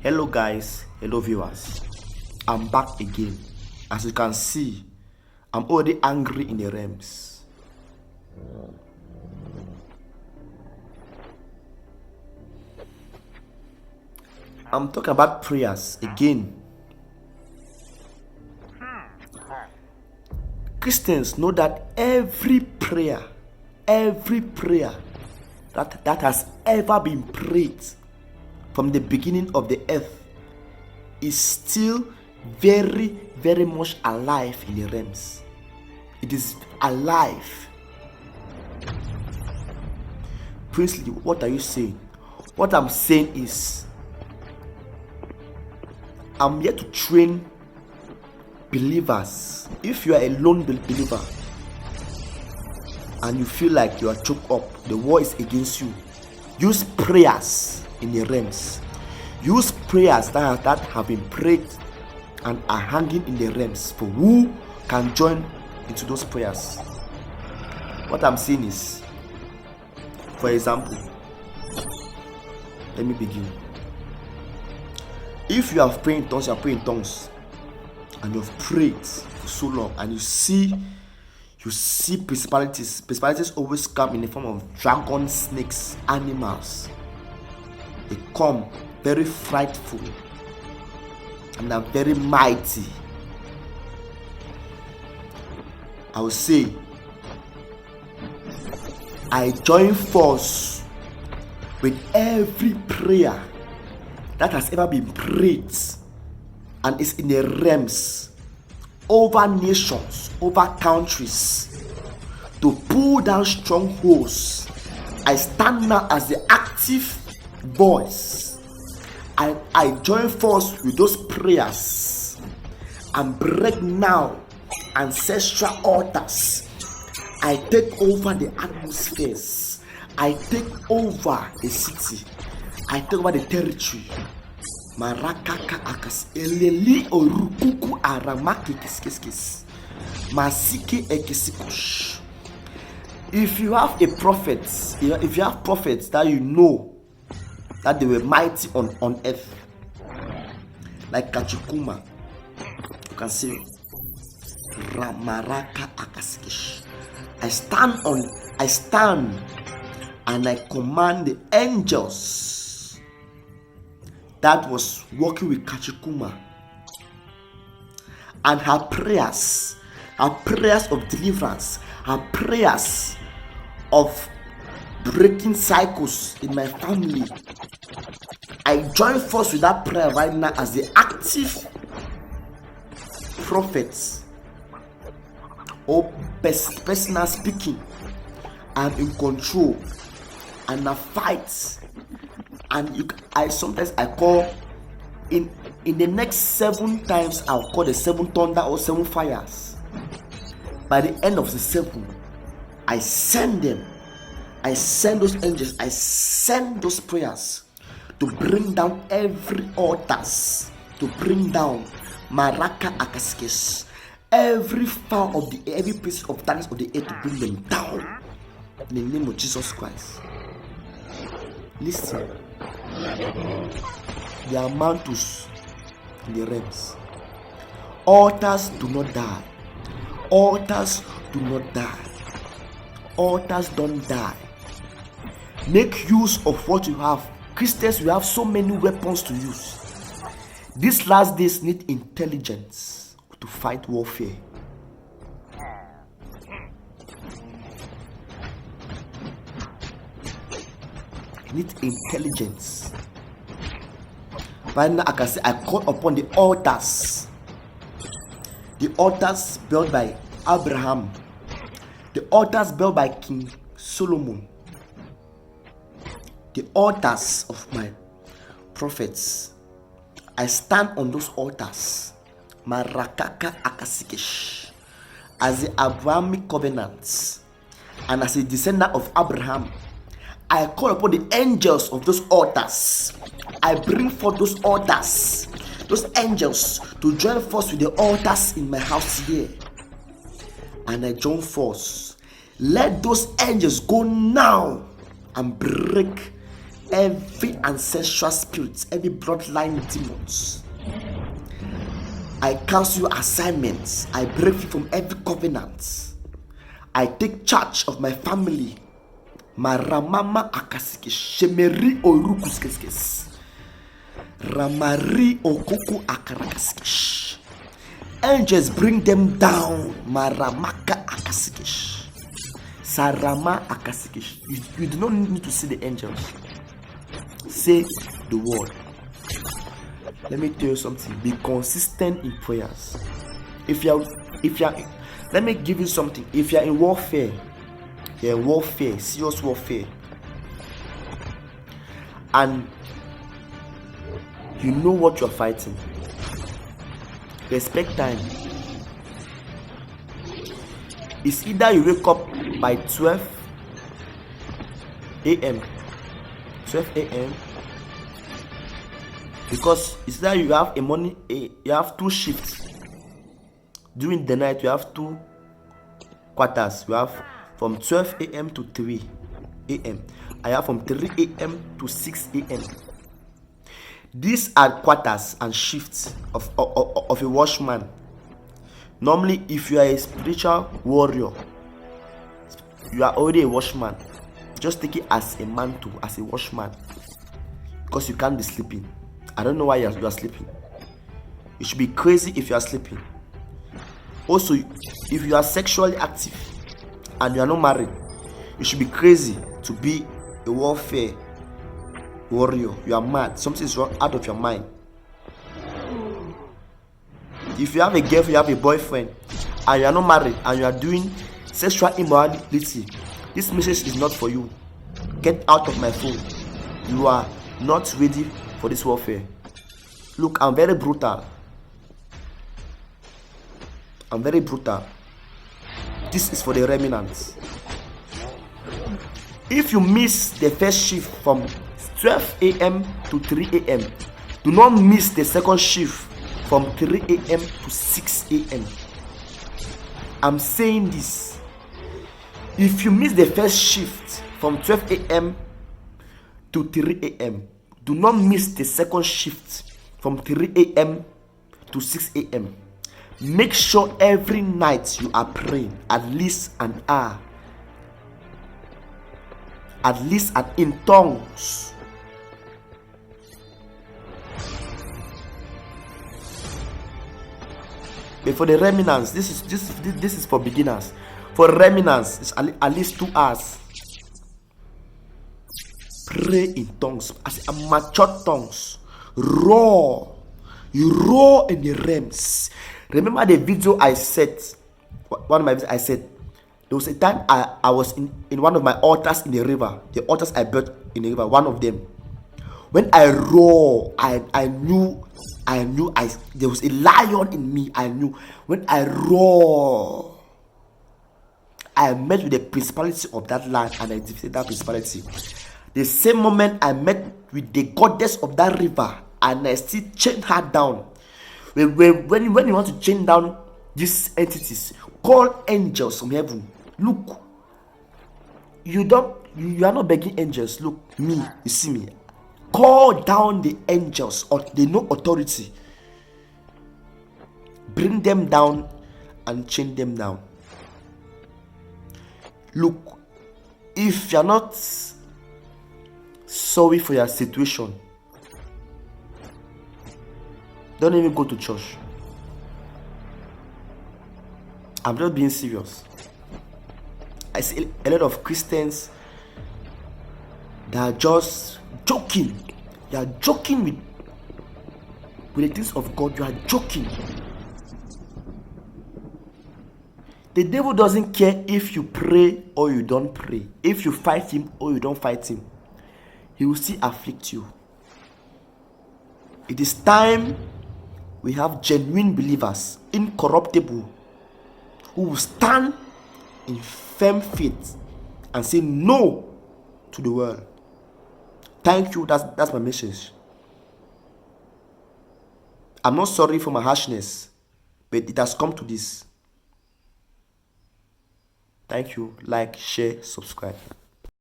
Hello guys, hello viewers. I'm back again. As you can see, I'm already angry in the realms. I'm talking about prayers again. Christians know that every prayer that has ever been prayed from the beginning of the earth is still very, very much alive in the realms. It is alive. Princely, what are you saying? What I'm saying is, I'm here to train believers. If you are a lone believer and you feel like you are choked up, the war is against you, use prayers in the realms. Use prayers that have been prayed and are hanging in the realms for who can join into those prayers. What I'm saying is, for example, let me begin. If you have prayed in tongues, you are praying in tongues, and you have prayed for so long, and you see principalities. Principalities always come in the form of dragons, snakes, animals. They come very frightful and are very mighty. I will say, I join force with every prayer that has ever been prayed and is in the realms over nations, over countries, to pull down strongholds. I stand now as the active voice, and I join force with those prayers and break now ancestral altars. I take over the atmospheres. I take over the city. I take over the territory. Marakaka akas eleli orukuku aramaki kiskis masiki ekisikush. If you have a prophet, if you have prophets that you know that they were mighty on earth, like Kachikuma, you can say Ramaraka akasikish. I stand and I command the angels that was working with Kachikuma and her prayers of deliverance, her prayers of breaking cycles in my family. I join force with that prayer right now as the active prophets, or personal speaking. I'm in control and I fight. And I sometimes call in the next 7 times, I'll call the 7 thunder or 7 fires. By the end of the 7, I send them. I send those angels. I send those prayers to bring down every altars, to bring down Maraka Akaskes, every foul of the every piece of darkness of the earth, to bring them down in the name of Jesus Christ. Listen. There are mantles in the realms. Altars do not die. Altars do not die. Altars don't die. Make use of what you have. Christians, we have so many weapons to use. These last days need intelligence to fight warfare. Need intelligence. Right now, I can say I call upon the altars built by Abraham, the altars built by King Solomon, the altars of my prophets. I stand on those altars, Marakaka Akasikesh, as the Abrahamic covenants, and as a descendant of Abraham. I call upon the angels of those altars. I bring forth those altars, those angels, to join force with the altars in my house here. And I join force. Let those angels go now and break every ancestral spirit, every bloodline demons. I cancel your assignments. I break free from every covenant. I take charge of my family. Maramama akasike shemeri orukuskeskes. Ramari okuku akarakaskish. Angels bring them down. Maramaka akasikish. Sarama akasikish. You do not need to see the angels. Say the word. Let me tell you something. Be consistent in prayers. If you are, let me give you something. If you are in warfare, serious warfare, and you know what you are fighting, respect time. It's either you wake up by 12 a.m. because it's that you have you have two shifts. During the night you have two quarters. You have from 12 a.m. to 3 a.m. I have from 3 a.m. to 6 a.m. These are quarters and shifts of a watchman. Normally, if you are a spiritual warrior, you are already a watchman. Just take it as a mantle, as a watchman, because you can't be sleeping. I don't know why you are sleeping. You should be crazy if you are sleeping. Also, if you are sexually active and you are not married, you should be crazy to be a warfare warrior. You are mad. Something is wrong out of your mind. If you have a girlfriend, you have a boyfriend, and you are not married and you are doing sexual immorality, this message is not for you. Get out of my phone. You are not ready for this warfare. Look, I'm very brutal. This is for the remnants. If you miss the first shift from 12 a.m. to 3 a.m., do not miss the second shift from 3 a.m. to 6 a.m. I'm saying this. If you miss the first shift from 12 a.m. to 3 a.m., do not miss the second shift from 3 a.m. to 6 a.m. Make sure every night you are praying at least an hour. At least in tongues. But for the remnants, this is for beginners. For remnants, it's at least 2 hours. Pray in tongues, as a mature tongues. Roar. You roar in the realms. Remember the video I said? One of my videos I said, there was a time I was in one of my altars in the river. The altars I built in the river, one of them. When I roar, I knew there was a lion in me. I knew when I roar, I met with the principality of that land and I defeated that principality. The same moment I met with the goddess of that river and I still chained her down. When you want to chain down these entities, call angels from heaven. Look, you are not begging angels. Look, me, you see me. Call down the angels, or they know authority. Bring them down and chain them down. Look, if you're not sorry for your situation, don't even go to church. I'm just being serious. I see a lot of Christians that are just joking. You are joking with the things of God. You are joking. The devil doesn't care if you pray or you don't pray. If you fight him or you don't fight him, he will still afflict you. It is time we have genuine believers, incorruptible, who will stand in firm faith and say no to the world. Thank you. That's my message. I'm not sorry for my harshness, but it has come to this. Thank you. Like, share, subscribe.